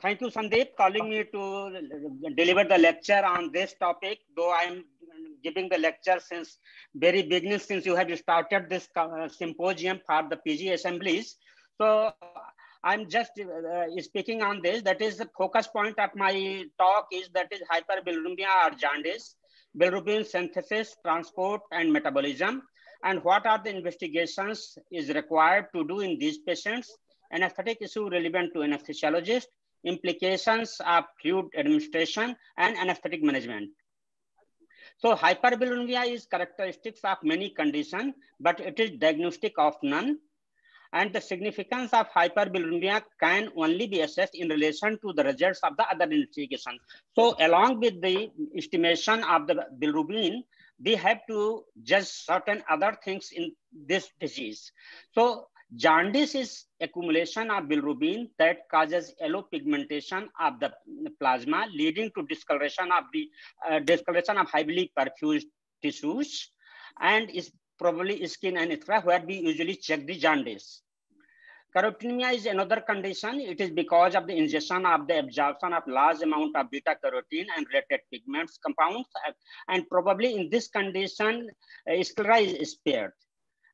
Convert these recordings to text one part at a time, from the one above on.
Thank you, Sandeep, calling me to deliver the lecture on this topic. Though I'm giving the lecture since very beginning, since you had started this symposium for the PG assemblies. So I'm just speaking on this. That is the focus point of my talk is that is hyperbilirubinemia or jaundice, bilirubin synthesis, transport, and metabolism, and what are the investigations is required to do in these patients, anesthetic issue relevant to anesthesiologist, implications of fluid administration, and anesthetic management. So hyperbilirubinemia is characteristics of many conditions, but it is diagnostic of none. And the significance of hyperbilirubinemia can only be assessed in relation to the results of the other investigation. So along with the estimation of the bilirubin, we have to judge certain other things in this disease. So jaundice is accumulation of bilirubin that causes yellow pigmentation of the plasma, leading to discoloration of heavily perfused tissues, and is probably skin and etc., where we usually check the jaundice. Carotinemia is another condition. It is because of the ingestion of the absorption of large amount of beta carotene and related pigments compounds, and probably in this condition, sclera is spared.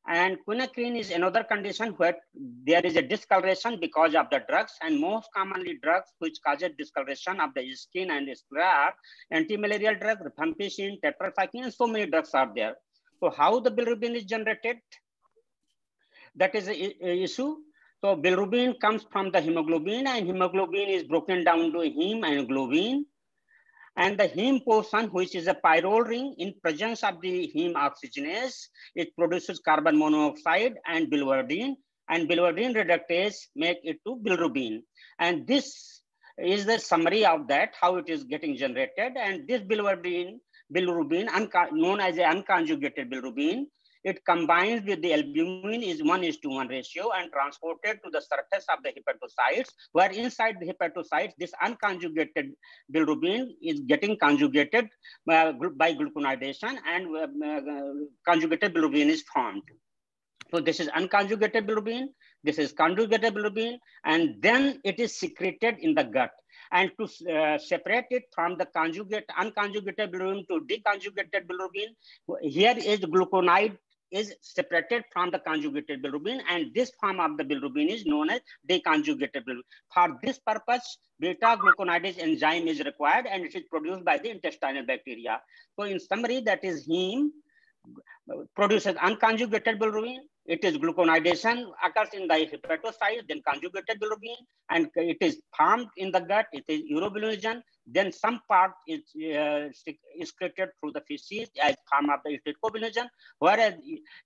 And quinacrine is another condition where there is a discoloration because of the drugs, and most commonly drugs which causes discoloration of the skin and sclera are anti-malarial drug, rifampicin, tetracycline, and so many drugs are there. So how the bilirubin is generated? That is an issue. So bilirubin comes from the hemoglobin, and hemoglobin is broken down to heme and globin. And the heme portion, which is a pyrrole ring, in presence of the heme oxygenase, it produces carbon monoxide and biliverdin reductase make it to bilirubin. And this is the summary of that, how it is getting generated. And this bilirubin, known as an unconjugated bilirubin, it combines with the albumin is 1:1 ratio and transported to the surface of the hepatocytes, where inside the hepatocytes, this unconjugated bilirubin is getting conjugated by gluconidation, and conjugated bilirubin is formed. So this is unconjugated bilirubin, this is conjugated bilirubin, and then it is secreted in the gut. And to separate it from the unconjugated bilirubin to deconjugated bilirubin, here is gluconide is separated from the conjugated bilirubin, and this form of the bilirubin is known as deconjugated bilirubin. For this purpose, beta gluconidase enzyme is required, and it is produced by the intestinal bacteria. So in summary, that is heme produces unconjugated bilirubin. It is gluconidation occurs in the hepatocyte, then conjugated bilirubin, and it is formed in the gut. It is urobilinogen. Then some part is excreted through the feces as form of the urobilinogen, whereas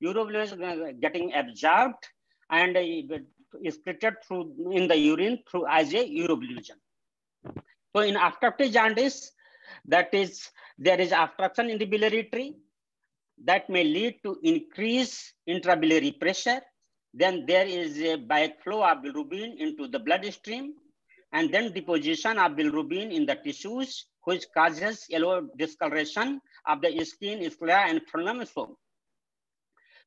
urobilinogen getting absorbed and excreted through in the urine through as a urobilinogen. So in obstructive jaundice, that is there is obstruction in the biliary tree that may lead to increased intrabiliary pressure. Then there is a backflow of bilirubin into the bloodstream, and then deposition of bilirubin in the tissues, which causes yellow discoloration of the skin, sclera, and phloem.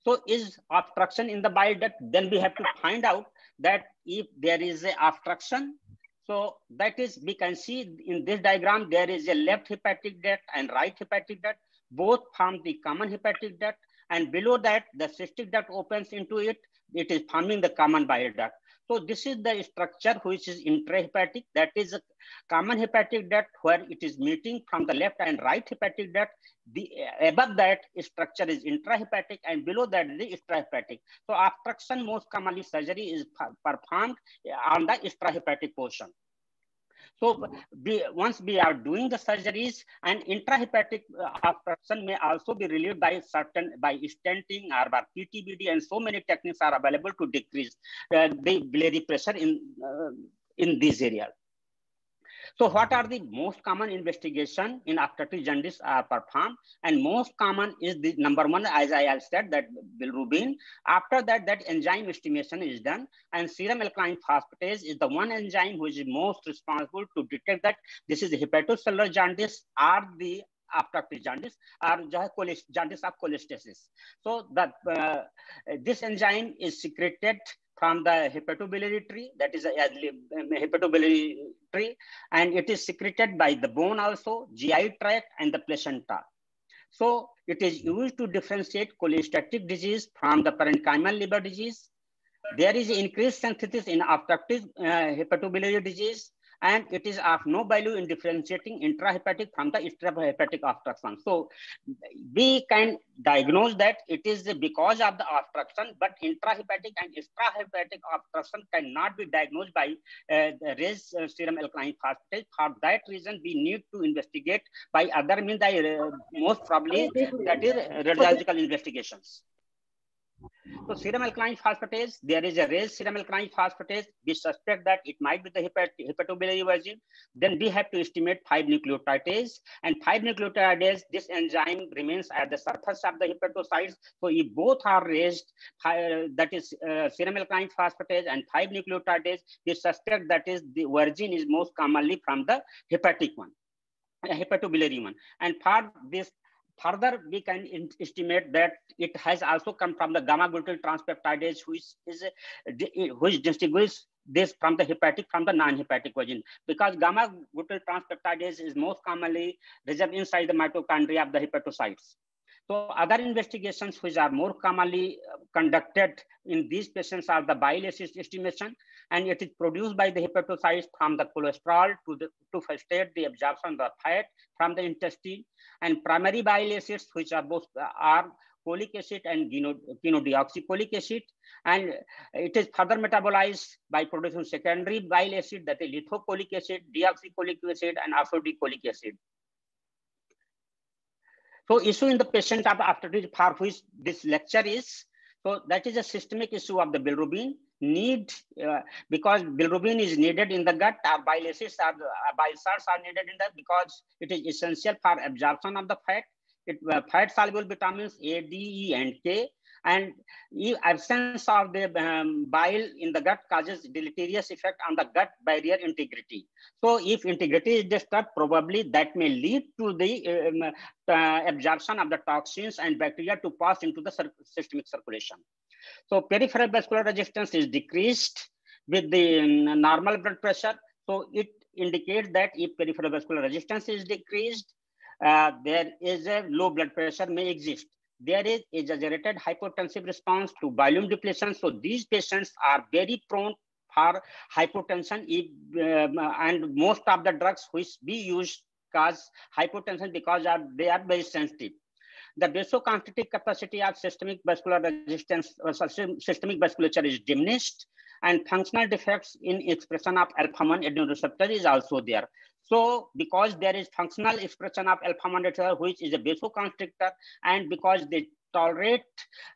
So is obstruction in the bile duct? Then we have to find out that if there is a obstruction, so that is, we can see in this diagram, there is a left hepatic duct and right hepatic duct. Both form the common hepatic duct, and below that, the cystic duct opens into it. It is forming the common bile duct. So this is the structure which is intrahepatic. That is a common hepatic duct where it is meeting from the left and right hepatic duct. Above that structure is intrahepatic, and below that is the extrahepatic. So obstruction, most commonly surgery is performed on the extrahepatic portion. So once we are doing the surgeries, and intrahepatic obstruction may also be relieved by stenting or by PTBD, and so many techniques are available to decrease the biliary pressure in this area. So what are the most common investigation in obstructive jaundice are performed? And most common is the number one, as I have said, that bilirubin. After that, that enzyme estimation is done, and serum alkaline phosphatase is the one enzyme which is most responsible to detect that this is the hepatocellular jaundice or the obstructive jaundice or jaundice of cholestasis. So that this enzyme is secreted from the hepatobiliary tree, that is a hepatobiliary tree, and it is secreted by the bone also, GI tract, and the placenta. So it is used to differentiate cholestatic disease from the parenchymal liver disease. There is increased synthesis in obstructive hepatobiliary disease, and it is of no value in differentiating intrahepatic from the extrahepatic obstruction. So we can diagnose that it is because of the obstruction, but intrahepatic and extrahepatic obstruction cannot be diagnosed by raised serum alkaline phosphatase. For that reason, we need to investigate by other means, most probably that is radiological investigations. So serum alkaline phosphatase, there is a raised serum alkaline phosphatase. We suspect that it might be the hepatobiliary version. Then we have to estimate 5-nucleotidase, and 5-nucleotidase, this enzyme remains at the surface of the hepatocytes. So if both are raised, that is serum alkaline phosphatase and 5-nucleotidase, we suspect that is the origin is most commonly from the hepatic one, hepatobiliary one. And for this, further, we can estimate that it has also come from the gamma-glutyl transpeptidase, which distinguishes this from the hepatic from the non-hepatic origin, because gamma-glutyl transpeptidase is most commonly reserved inside the mitochondria of the hepatocytes. So other investigations which are more commonly conducted in these patients are the bile acid estimation, and it is produced by the hepatocytes from the cholesterol to facilitate the absorption of the fat from the intestine, and primary bile acids, which are both are cholic acid and chenodeoxycholic acid, and it is further metabolized by producing secondary bile acid, that is lithocholic acid, deoxycholic acid, and acidic acid. So issue in the patient after for which this lecture is, so that is a systemic issue of the bilirubin need, because bilirubin is needed in the gut, or bile acids or bile salts are needed in that, because it is essential for absorption of the fat. Fat soluble vitamins A, D, E, and K, and absence of the bile in the gut causes deleterious effect on the gut barrier integrity. So if integrity is disturbed, probably that may lead to the absorption of the toxins and bacteria to pass into the systemic circulation. So peripheral vascular resistance is decreased with the normal blood pressure. So it indicates that if peripheral vascular resistance is decreased, there is a low blood pressure may exist. There is exaggerated hypotensive response to volume depletion. So these patients are very prone for hypotension, and most of the drugs which we use cause hypotension because they are very sensitive. The vasoconstrictive capacity of systemic vascular resistance, systemic vasculature is diminished, and functional defects in expression of alpha-1 adrenergic receptor is also there. So because there is functional expression of alpha-1 receptor, which is a vasoconstrictor, and because they tolerate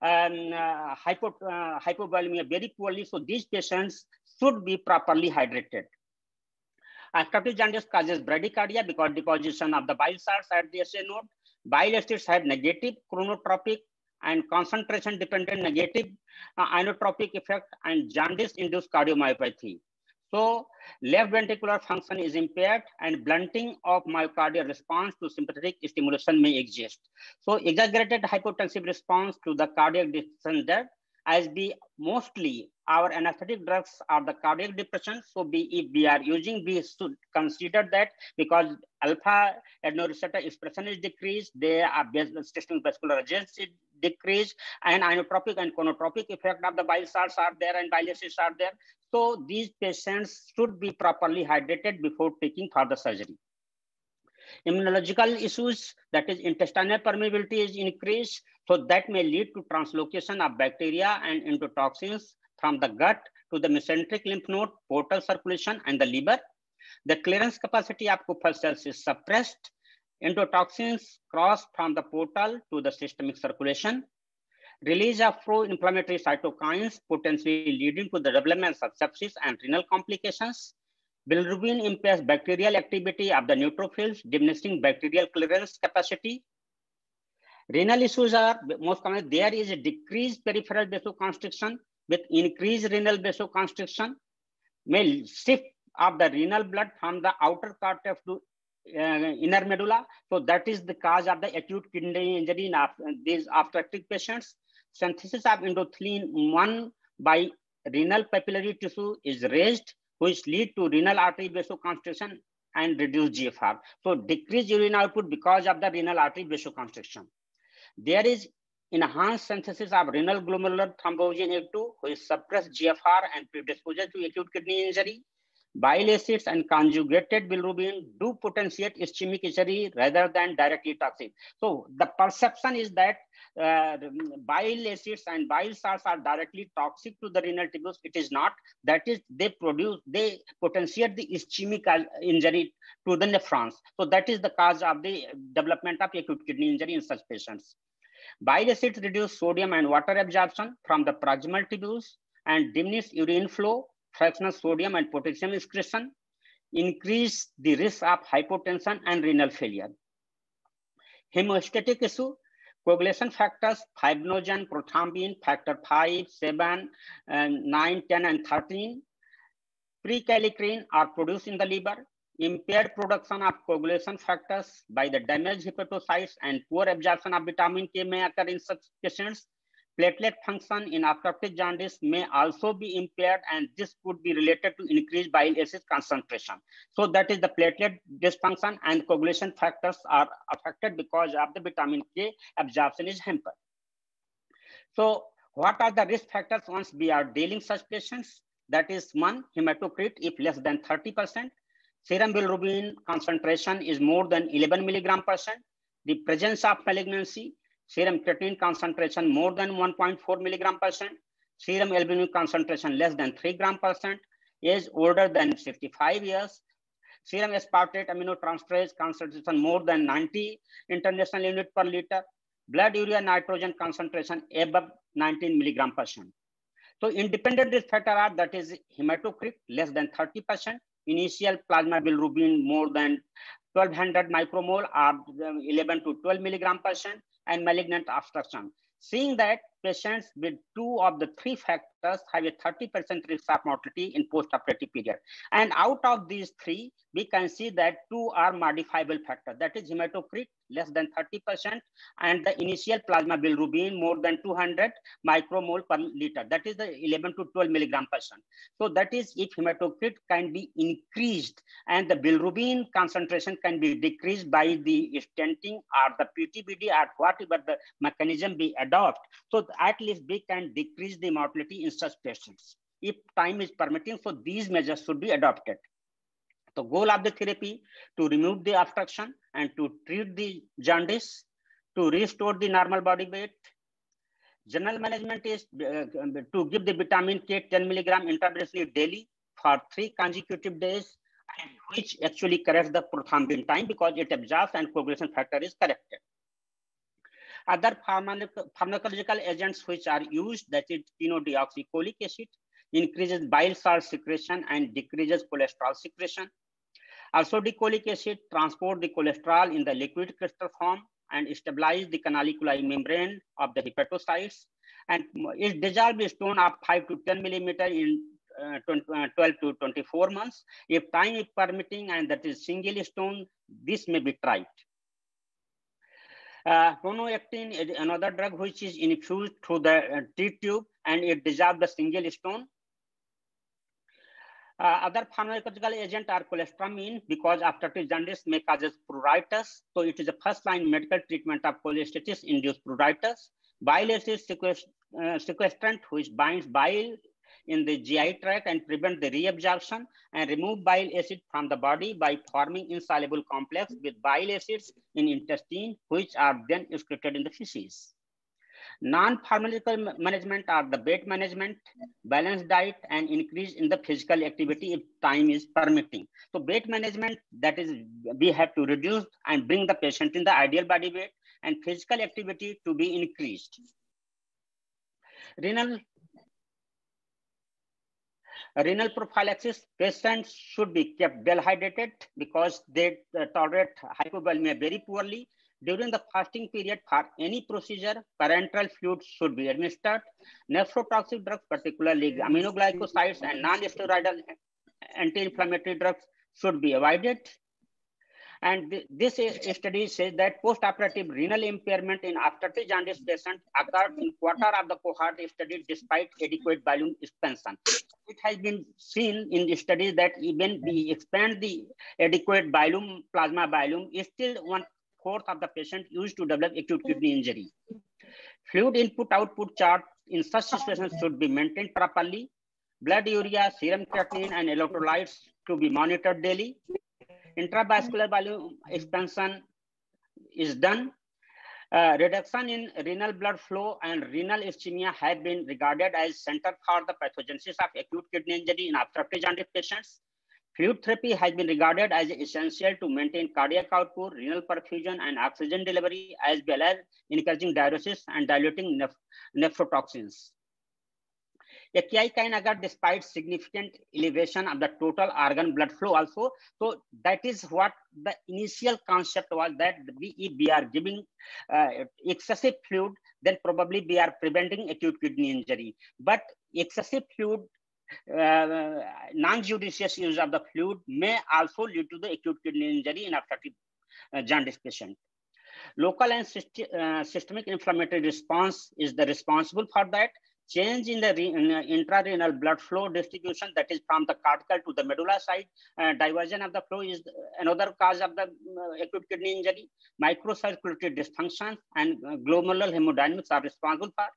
hypovolemia very poorly, so these patients should be properly hydrated. Obstructive jaundice causes bradycardia because deposition of the bile salts at the SA node. Bile acids have negative chronotropic and concentration dependent negative inotropic effect, and jaundice induced cardiomyopathy. So left ventricular function is impaired, and blunting of myocardial response to sympathetic stimulation may exist. So exaggerated hypotensive response to the cardiac depression, as we mostly our anesthetic drugs are the cardiac depression. So if we are using, we should consider that because alpha adrenergic receptor expression is decreased, there are systemic vascular resistance is decreased, and inotropic and chronotropic effect of the bile salts are there and bile acids are there. So these patients should be properly hydrated before taking further surgery. Immunological issues, that is intestinal permeability is increased, so that may lead to translocation of bacteria and endotoxins from the gut to the mesenteric lymph node, portal circulation, and the liver. The clearance capacity of Kupffer cells is suppressed. Endotoxins cross from the portal to the systemic circulation. Release of pro-inflammatory cytokines, potentially leading to the development of sepsis and renal complications. Bilirubin impairs bacterial activity of the neutrophils, diminishing bacterial clearance capacity. Renal issues are most common. There is a decreased peripheral vasoconstriction with increased renal vasoconstriction, may shift of the renal blood from the outer cortex to inner medulla. So that is the cause of the acute kidney injury in these obstructive patients. Synthesis of endothelin-1 by renal papillary tissue is raised, which lead to renal artery vasoconstriction and reduce GFR. So decreased urine output because of the renal artery vasoconstriction. There is enhanced synthesis of renal glomerular thromboxane A2, which suppress GFR and predisposes to acute kidney injury. Bile acids and conjugated bilirubin do potentiate ischemic injury rather than directly toxic. So the perception is that bile acids and bile salts are directly toxic to the renal tubules. It is not. That is, they potentiate the ischemic injury to the nephrons. So that is the cause of the development of acute kidney injury in such patients. Bile acids reduce sodium and water absorption from the proximal tubules and diminish urine flow, fractional sodium and potassium excretion, increase the risk of hypotension and renal failure. Hemostatic issue, coagulation factors, fibrinogen, prothrombin, factor 5, 7, 9, 10, and 13, prekallikrein are produced in the liver. Impaired production of coagulation factors by the damaged hepatocytes and poor absorption of vitamin K may occur in such patients. Platelet function in obstructive jaundice may also be impaired, and this could be related to increased bile acid concentration. So that is the platelet dysfunction, and coagulation factors are affected because of the vitamin K absorption is hampered. So what are the risk factors once we are dealing such patients? That is, 1, hematocrit if less than 30%. Serum bilirubin concentration is more than 11 mg/%. The presence of malignancy, serum creatinine concentration more than 1.4 mg/%. Serum albumin concentration less than 3 g/%. Age older than 65 years. Serum aspartate aminotransferase concentration more than 90 international unit per liter. Blood urea nitrogen concentration above 19 mg/%. So independent risk factor are, that is, hematocrit less than 30%, initial plasma bilirubin more than 1200 micromole or 11 to 12 mg/%, and malignant obstruction. Seeing that patients with 2 of the 3 factors have a 30% risk of mortality in post-operative period. And out of these 3, we can see that 2 are modifiable factors. That is hematocrit less than 30% and the initial plasma bilirubin more than 200 micromole per liter. That is the 11 to 12 mg/%. So that is, if hematocrit can be increased and the bilirubin concentration can be decreased by the stenting or the PTBD or whatever the mechanism we adopt, so at least we can decrease the mortality in such patients. If time is permitting, so these measures should be adopted. The goal of the therapy to remove the obstruction and to treat the jaundice, to restore the normal body weight. General management is to give the vitamin K 10 mg intravenously daily for 3 consecutive days, which actually corrects the prothrombin time because it absorbs and coagulation factor is corrected. Other pharmacological agents which are used, that is phenodeoxycholic acid, increases bile salt secretion and decreases cholesterol secretion. Also, ursodeoxycholic acid transport the cholesterol in the liquid crystal form and stabilize the canaliculi membrane of the hepatocytes. And it dissolves a stone of 5 to 10 millimeter in 12 to 24 months. If time is permitting and that is single stone, this may be tried. Tonoctine is another drug which is infused through the teat tube and it dissolves the single stone. Other pharmacological agents are cholestyramine because obstructive jaundice may cause pruritus. So it is a first-line medical treatment of cholestasis-induced pruritus. Bile acid sequestrant, which binds bile in the GI tract and prevent the reabsorption and remove bile acid from the body by forming insoluble complex with bile acids in intestine, which are then excreted in the feces. Non-pharmacological management are the weight management, balanced diet, and increase in the physical activity if time is permitting. So weight management, that is, we have to reduce and bring the patient in the ideal body weight, and physical activity to be increased. Renal prophylaxis, patients should be kept well hydrated because they tolerate hypovolemia very poorly. During the fasting period for any procedure, parenteral fluid should be administered. Nephrotoxic drugs, particularly aminoglycosides and non-steroidal anti-inflammatory drugs, should be avoided. And this study says that post-operative renal impairment in obstructive jaundice patients occurred in quarter of the cohort studied despite adequate volume expansion. It has been seen in the studies that even we expand the adequate volume, plasma volume, is still 1/4 of the patient used to develop acute kidney injury. Fluid input-output chart in such situations should be maintained properly. Blood urea, serum creatinine, and electrolytes to be monitored daily. Intravascular volume expansion is done. Reduction in renal blood flow and renal ischemia have been regarded as center for the pathogenesis of acute kidney injury in obstructive jaundice patients. Fluid therapy has been regarded as essential to maintain cardiac output, renal perfusion, and oxygen delivery, as well as encouraging diuresis and diluting nephrotoxins. AKI can occur despite significant elevation of the total organ blood flow also. So that is what the initial concept was, that if we are giving excessive fluid, then probably we are preventing acute kidney injury. But excessive fluid, non-judicious use of the fluid may also lead to the acute kidney injury in obstructive jaundice patient. Local and systemic inflammatory response is the responsible for that. Change in the intrarenal blood flow distribution, that is from the cortical to the medulla side, diversion of the flow is another cause of the acute kidney injury. Microcirculatory dysfunctions and glomerular hemodynamics are responsible for.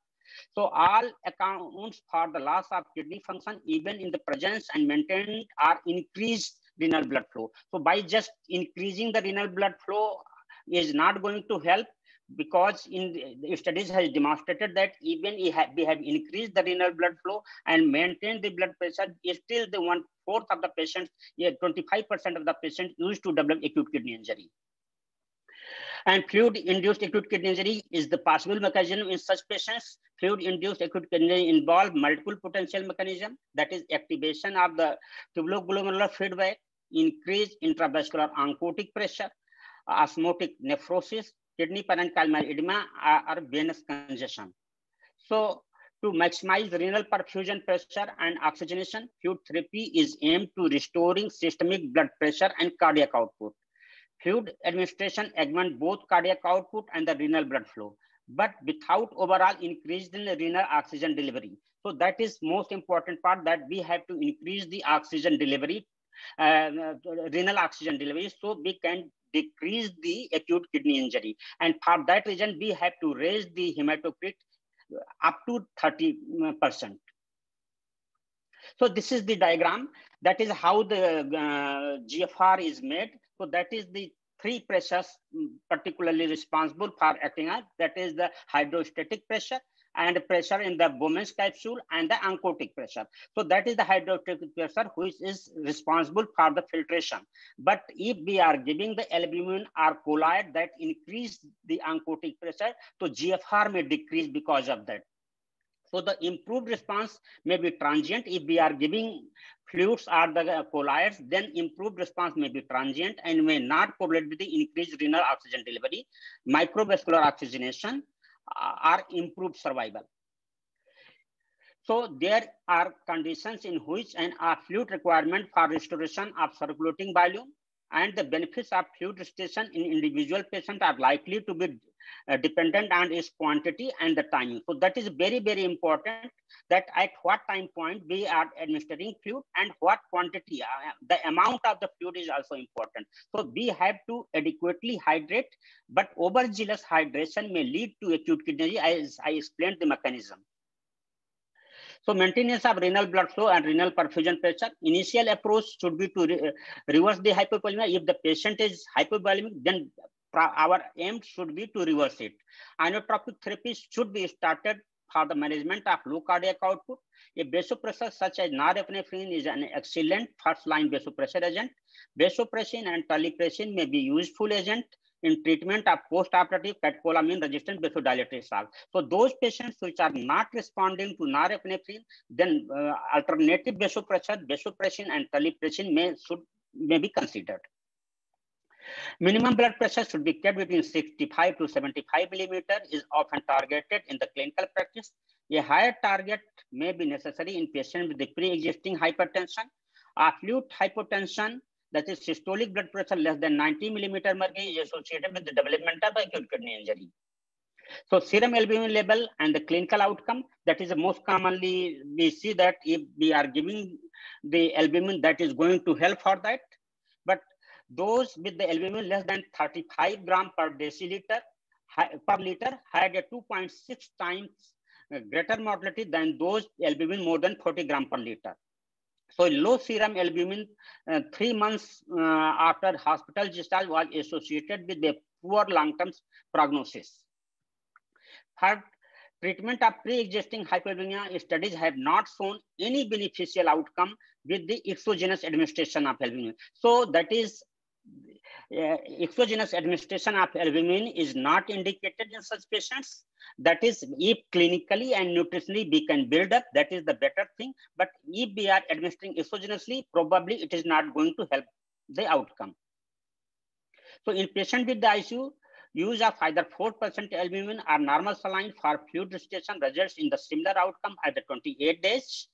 So all accounts for the loss of kidney function, even in the presence and maintenance, are increased renal blood flow. So by just increasing the renal blood flow is not going to help, because in the studies has demonstrated that even we have increased the renal blood flow and maintained the blood pressure, is still the 1/4 of the patients, 25% of the patients used to develop acute kidney injury. And fluid-induced acute kidney injury is the possible mechanism in such patients. Fluid-induced acute kidney injury involve multiple potential mechanisms, that is activation of the tubuloglomerular feedback, increased intravascular oncotic pressure, osmotic nephrosis, kidney parenchymal edema, or venous congestion. So to maximize renal perfusion pressure and oxygenation, fluid therapy is aimed to restoring systemic blood pressure and cardiac output. Fluid administration augments both cardiac output and the renal blood flow, but without overall increase in the renal oxygen delivery. So that is most important part, that we have to increase the oxygen delivery, renal oxygen delivery, so we can decrease the acute kidney injury. And for that reason, we have to raise the hematocrit up to 30%. So this is the diagram. That is how the GFR is made. So that is the 3 pressures particularly responsible for acting as, that is the hydrostatic pressure and pressure in the Bowman's capsule and the oncotic pressure. So that is the hydrostatic pressure which is responsible for the filtration. But if we are giving the albumin or colloid that increase the oncotic pressure, so GFR may decrease because of that. So the improved response may be transient. If we are giving fluids or the colloids, then improved response may be transient and may not correlate with the increased renal oxygen delivery, microvascular oxygenation, or improved survival. So there are conditions in which an fluid requirement for restoration of circulating volume and the benefits of fluid restoration in individual patients are likely to be dependent on its quantity and the timing. So that is very, very important, that at what time point we are administering fluid and what quantity, the amount of the fluid is also important. So we have to adequately hydrate, but overzealous hydration may lead to acute kidney injury, as I explained the mechanism. So maintenance of renal blood flow and renal perfusion pressure. Initial approach should be to reverse the hypovolemia. If the patient is hypovolemic, then our aim should be to reverse it. Inotropic therapy should be started for the management of low cardiac output. A vasopressor such as norepinephrine is an excellent first-line vasopressor agent. Vasopressin and terlipressin may be useful agent in treatment of post-operative catecholamine-resistant vasodilatory shock. So those patients which are not responding to norepinephrine, then alternative vasopressor, vasopressin and terlipressin may be considered. Minimum blood pressure should be kept between 65 to 75 millimeter is often targeted in the clinical practice. A higher target may be necessary in patients with the pre-existing hypertension. Acute hypotension that is systolic blood pressure less than 90 millimeter mercury is associated with the development of acute kidney injury. So serum albumin level and the clinical outcome, that is the most commonly we see that if we are giving the albumin, that is going to help for that. But those with the albumin less than 35 gram per deciliter per liter had a 2.6 times greater mortality than those albumin more than 40 gram per liter. So low serum albumin 3 months after hospital discharge was associated with a poor long-term prognosis. Third, treatment of pre-existing hyperbuminemia studies have not shown any beneficial outcome with the exogenous administration of albumin. So that is, exogenous administration of albumin is not indicated in such patients. That is, if clinically and nutritionally we can build up, that is the better thing. But if we are administering exogenously, probably it is not going to help the outcome. So in patient with the ICU, use of either 4% albumin or normal saline for fluid resuscitation results in the similar outcome at the 28 days.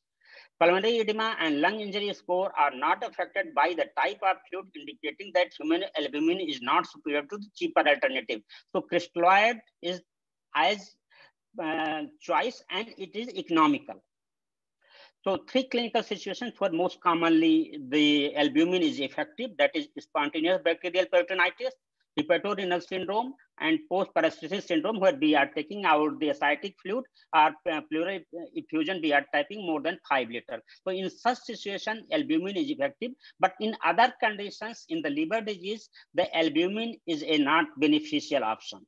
Pulmonary edema and lung injury score are not affected by the type of fluid, indicating that human albumin is not superior to the cheaper alternative. So crystalloid is as choice and it is economical. So 3 clinical situations where most commonly the albumin is effective, that is spontaneous bacterial peritonitis, hepatorenal syndrome, and post-paresthesis syndrome, where we are taking out the ascitic fluid or pleural effusion, we are typing more than 5 liters. So in such situation, albumin is effective, but in other conditions, in the liver disease, the albumin is a not beneficial option.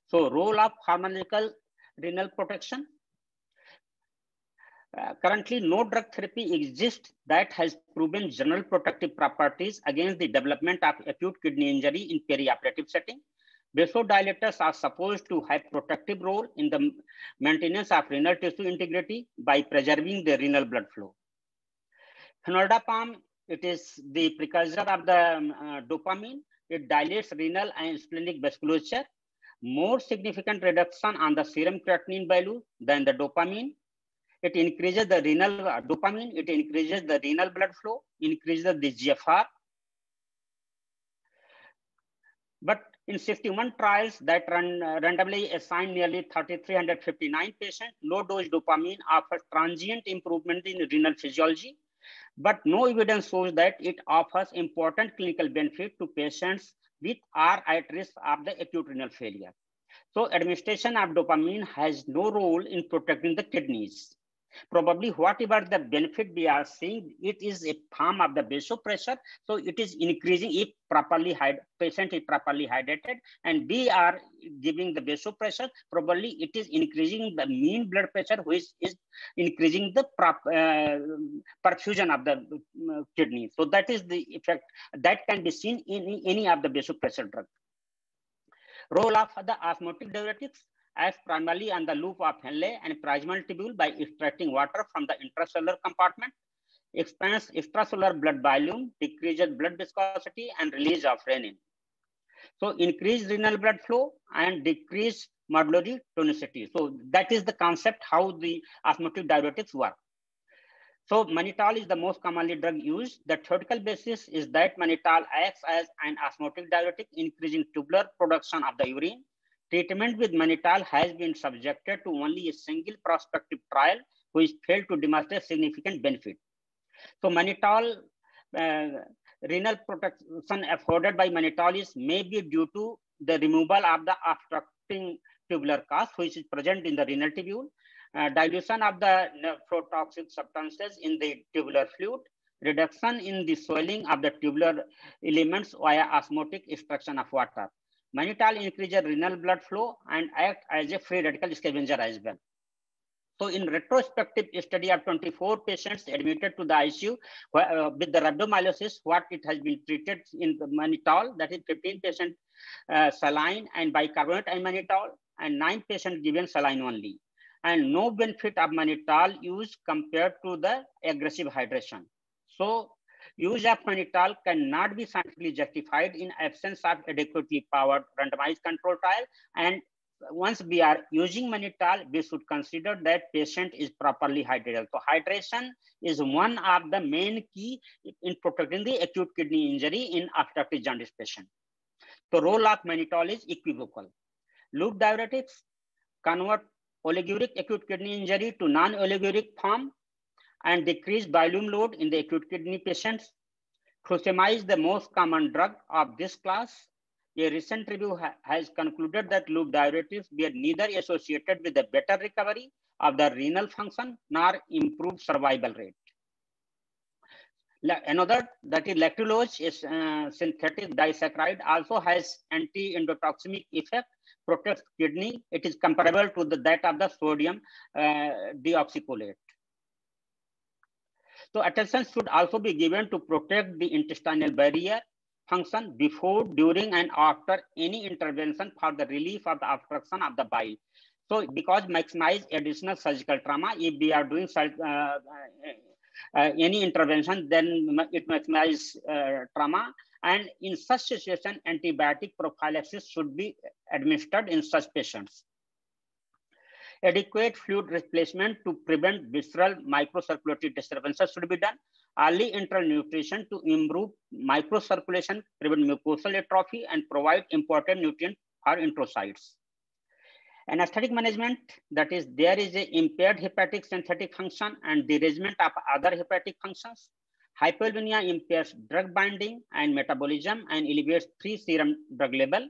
So role of pharmacological renal protection. Currently, no drug therapy exists that has proven general protective properties against the development of acute kidney injury in perioperative setting. Vasodilators are supposed to have protective role in the maintenance of renal tissue integrity by preserving the renal blood flow. Phenoldiazepam, it is the precursor of the dopamine. It dilates renal and splenic vasculature. More significant reduction on the serum creatinine value than the dopamine. It increases the renal dopamine, it increases the renal blood flow, increases the GFR. But in 61 trials that randomly assigned nearly 3,359 patients, low dose dopamine offers transient improvement in renal physiology, but no evidence shows that it offers important clinical benefit to patients with or at risk of the acute renal failure. So administration of dopamine has no role in protecting the kidneys. Probably whatever the benefit we are seeing, it is a form of the vasopressor. So it is increasing if properly patient is properly hydrated, and we are giving the vasopressor, probably it is increasing the mean blood pressure, which is increasing the perfusion of the kidney. So that is the effect that can be seen in any of the vasopressor drug. Role of the osmotic diuretics acts primarily on the loop of Henle and proximal tubule by extracting water from the intracellular compartment, expands extracellular blood volume, decreases blood viscosity, and release of renin. So increase renal blood flow and decrease medullary tonicity. So that is the concept how the osmotic diuretics work. So mannitol is the most commonly drug used. The theoretical basis is that mannitol acts as an osmotic diuretic, increasing tubular production of the urine. Treatment with mannitol has been subjected to only a single prospective trial, which failed to demonstrate significant benefit. So mannitol, renal protection afforded by mannitol may be due to the removal of the obstructing tubular cast, which is present in the renal tubule, dilution of the nephrotoxic substances in the tubular fluid, reduction in the swelling of the tubular elements via osmotic extraction of water. Mannitol increases renal blood flow and acts as a free radical scavenger as well. So in retrospective study of 24 patients admitted to the ICU with the rhabdomyolysis, what it has been treated in the mannitol, that is 15 patients saline and bicarbonate and mannitol, and 9 patients given saline only. And no benefit of mannitol use compared to the aggressive hydration. So use of mannitol cannot be scientifically justified in absence of adequately powered randomized control trial, and once we are using mannitol, we should consider that patient is properly hydrated. So hydration is one of the main key in protecting the acute kidney injury in obstructive jaundice patient. The role of mannitol is equivocal. Loop diuretics convert oliguric acute kidney injury to non-oliguric form and decrease volume load in the acute kidney patients. Furosemide is the most common drug of this class. A recent review has concluded that loop diuretics were neither associated with a better recovery of the renal function nor improved survival rate. Another, that is lactulose, is synthetic disaccharide, also has anti-endotoxemic effect, protects kidney. It is comparable to that of the sodium deoxycholate. So attention should also be given to protect the intestinal barrier function before, during, and after any intervention for the relief of the obstruction of the bile. So because maximize additional surgical trauma, if we are doing any intervention, then it maximizes trauma. And in such situation, antibiotic prophylaxis should be administered in such patients. Adequate fluid replacement to prevent visceral microcirculatory disturbances should be done. Early enteral nutrition to improve microcirculation, prevent mucosal atrophy, and provide important nutrients for enterocytes. Anesthetic management, that is, there is a impaired hepatic synthetic function and derangement of other hepatic functions. Hypovolemia impairs drug binding and metabolism and elevates free serum drug level.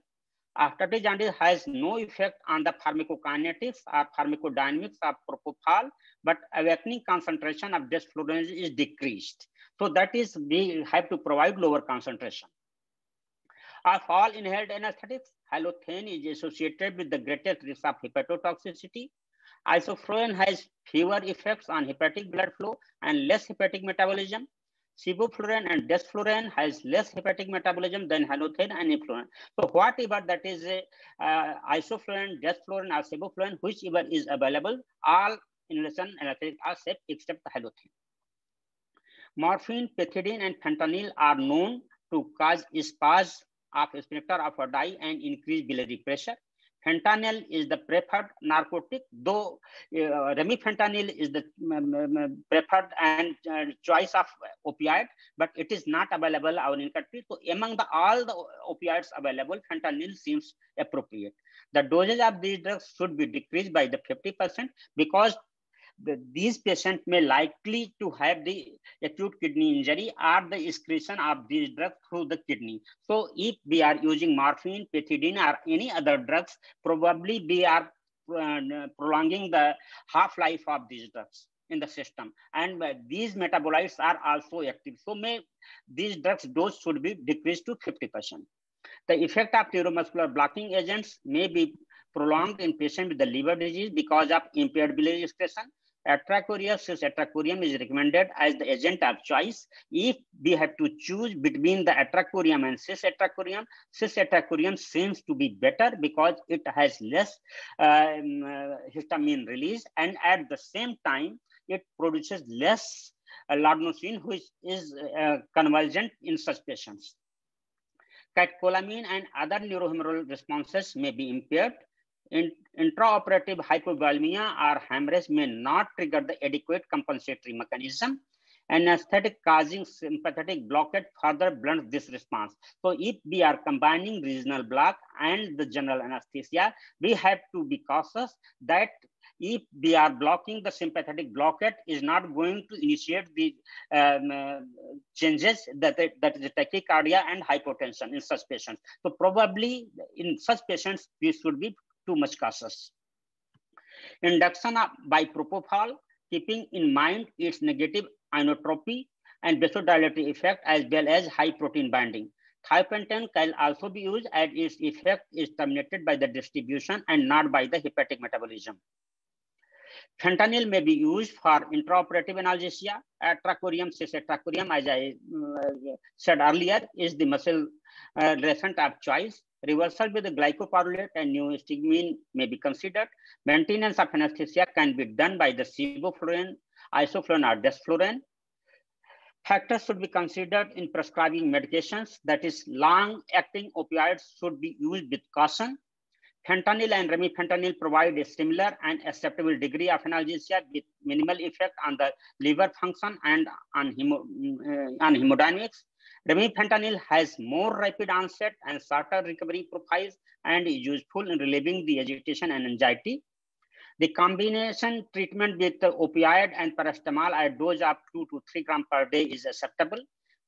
Obstructive jaundice has no effect on the pharmacokinetics or pharmacodynamics of propofol, but awakening concentration of desflurane is decreased. So that is, we have to provide lower concentration. Of all inhaled anesthetics, halothane is associated with the greatest risk of hepatotoxicity. Isoflurane has fewer effects on hepatic blood flow and less hepatic metabolism. Sevoflurane and desflurane has less hepatic metabolism than halothane and eflurane. So whatever that is isoflurane, desflurane, or sevoflurane, whichever is available, all inhalation anesthetics are safe except the halothane. Morphine, pethidine, and fentanyl are known to cause spasm of sphincter of Oddi and increase biliary pressure. Fentanyl is the preferred narcotic, though remifentanil is the preferred and choice of opioid, but it is not available out in country. So among all the opioids available, fentanyl seems appropriate. The dosage of these drugs should be decreased by the 50% because these patients may likely to have the acute kidney injury or the excretion of these drugs through the kidney. So if we are using morphine, pethidine, or any other drugs, probably we are prolonging the half-life of these drugs in the system. And these metabolites are also active. So these drugs dose should be decreased to 50%. The effect of neuromuscular blocking agents may be prolonged in patients with the liver disease because of impaired biliary excretion. Atrachoria, cis-atrachurium is recommended as the agent of choice. If we have to choose between the atrachurium and cis-atrachurium seems to be better because it has less histamine release, and at the same time, it produces less laudanum, which is convergent in such patients. Catecholamine and other neurohumoral responses may be impaired. Intraoperative hypovolemia or hemorrhage may not trigger the adequate compensatory mechanism. Anesthetic causing sympathetic blockade further blunts this response. So if we are combining regional block and the general anesthesia, we have to be cautious that if we are blocking the sympathetic blockade is not going to initiate the changes that is tachycardia and hypotension in such patients. So probably in such patients, we should be too much cautious. Induction by propofol, keeping in mind its negative inotropy and vasodilatory effect as well as high protein binding. Thiopentane can also be used as its effect is terminated by the distribution and not by the hepatic metabolism. Fentanyl may be used for intraoperative analgesia. Atrachurium, cis-atrachurium, as I said earlier, is the muscle relaxant of choice. Reversal with the glycopyrrolate and neostigmine may be considered. Maintenance of anesthesia can be done by the sevoflurane, isoflurane, or desflurane. Factors should be considered in prescribing medications. That is, long-acting opioids should be used with caution. Fentanyl and remifentanil provide a similar and acceptable degree of analgesia with minimal effect on the liver function and on hemodynamics. Remifentanil has more rapid onset and shorter recovery profiles and is useful in relieving the agitation and anxiety. The combination treatment with the opioid and paracetamol at dose of 2 to 3 grams per day is acceptable.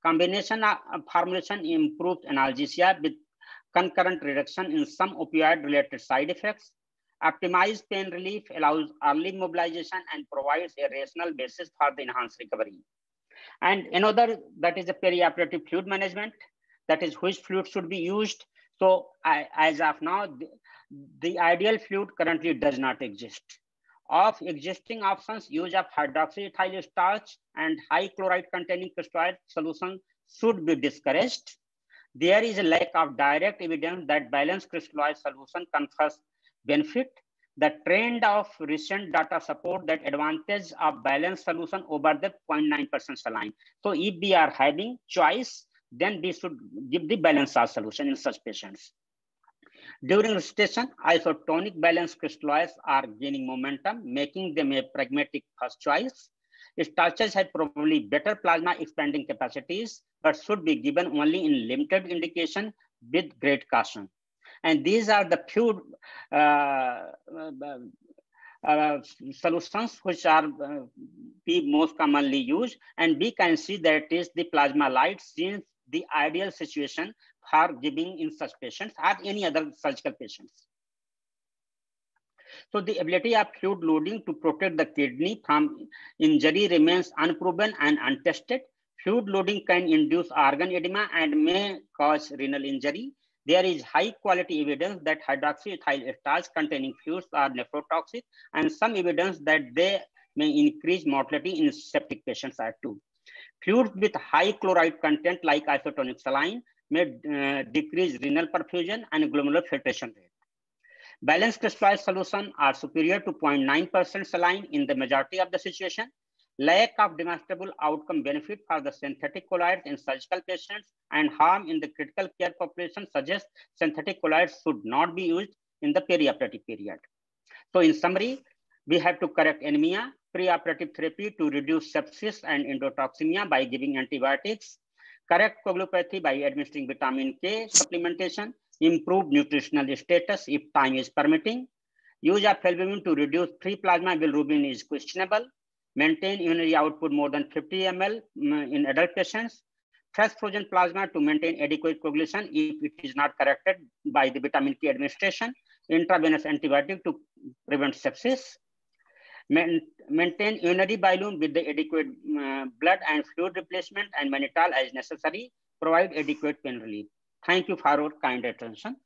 Combination formulation improves analgesia with concurrent reduction in some opioid-related side effects. Optimized pain relief allows early mobilization and provides a rational basis for the enhanced recovery. And another, that is the perioperative fluid management, that is which fluid should be used. So as of now, the ideal fluid currently does not exist. Of existing options, use of hydroxyethyl starch and high chloride containing crystalloid solution should be discouraged. There is a lack of direct evidence that balanced crystalloid solution confers benefit. The trend of recent data support that advantage of balanced solution over the 0.9% saline. So if we are having choice, then we should give the balanced salt solution in such patients. During resuscitation, isotonic balanced crystalloids are gaining momentum, making them a pragmatic first choice. Starches have probably better plasma expanding capacities, but should be given only in limited indication with great caution. And these are the few solutions which are most commonly used. And we can see that is the plasma light seems the ideal situation for giving in such patients or any other surgical patients. So the ability of fluid loading to protect the kidney from injury remains unproven and untested. Fluid loading can induce organ edema and may cause renal injury. There is high quality evidence that hydroxyethyl starch containing fluids are nephrotoxic, and some evidence that they may increase mortality in septic patients too. Fluids with high chloride content like isotonic saline may decrease renal perfusion and glomerular filtration rate. Balanced crystalloid solutions are superior to 0.9% saline in the majority of the situation. Lack of demonstrable outcome benefit for the synthetic colloids in surgical patients and harm in the critical care population suggests synthetic colloids should not be used in the perioperative period. So in summary, we have to correct anemia, preoperative therapy to reduce sepsis and endotoxemia by giving antibiotics, correct coagulopathy by administering vitamin K supplementation, improve nutritional status if time is permitting. Use of albumin to reduce free plasma bilirubin is questionable. Maintain urinary output more than 50 ml in adult patients. Fresh frozen plasma to maintain adequate coagulation if it is not corrected by the vitamin K administration. Intravenous antibiotic to prevent sepsis. Maintain urinary bilirubin with the adequate blood and fluid replacement and mannitol as necessary. Provide adequate pain relief. Thank you for your kind attention.